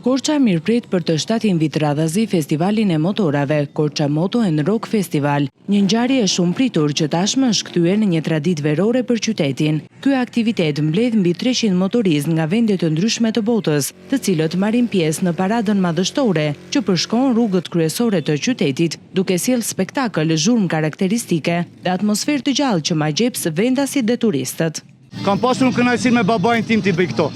Korça mirëpret për të shtatin vit radhazi festivalin e motorave, Korça Moto and Rock Festival, një ngjarje shumë pritur që tashmë është kthyer në një traditë verore për qytetin. Ky aktivitet mbledh mbi 300 motoristë nga vende të ndryshme të botës, të cilët marrin pjesë në paradën madhështore që përshkon rrugët kryesore të qytetit, duke sjellë spektakël, zhurmë karakteristike dhe atmosferë të gjallë që magjeps vendasit dhe turistët. Kam pasur kënaqësinë me babain tim t'i bëj këto.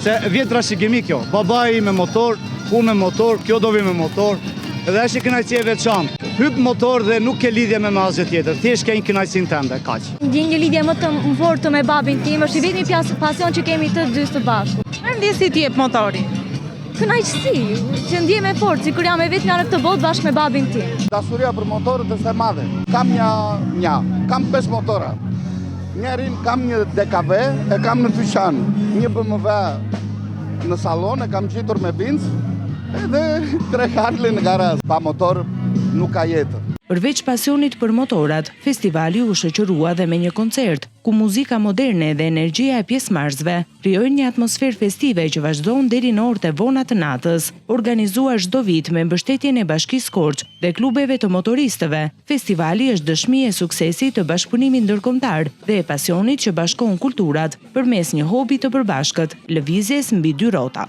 Se vjetra që kemi kjo, babai me motor, unë me motor, kjo do vi me motor, edhe është një kënaqësi e veçantë. Hyp motor dhe nuk ke lidhje me asgjë tjetër, thjesht ke një kënaqësinë tënde, kaq. Ndjen një lidhje më të fortë me babin tim, është i vetmi pasion që kemi të dy së bashku. Çfarë ndjes si ti jep motori? Kënaqësi, që ndjem e fortë, sikur jam e vetmja në këtë botë bashkë me babin tim. Dashuria për motorët është e madhe. Kam 5 motora. Njerin kam një DKV, e kam në dyqan, një BMW në salon, e kam gjitur me binc, edhe 3 Harley në garaz. Pa motor nuk ka jetë. Përveç pasionit për motorat, festivali u shoqërua dhe me një koncert, ku muzika moderne dhe energjia e pjesëmarrësve krijojnë një atmosferë festive që vazhdon deri në orët e vona të natës. Organizuar çdo vit me mbështetjen e Bashkisë Korç dhe klubeve të motoristëve, festivali është dëshmi e suksesit të bashkëpunimit ndërkombëtar dhe e pasionit që bashkon kulturat përmes një hobi të përbashkët, lëvizjes mbi 2 rrota.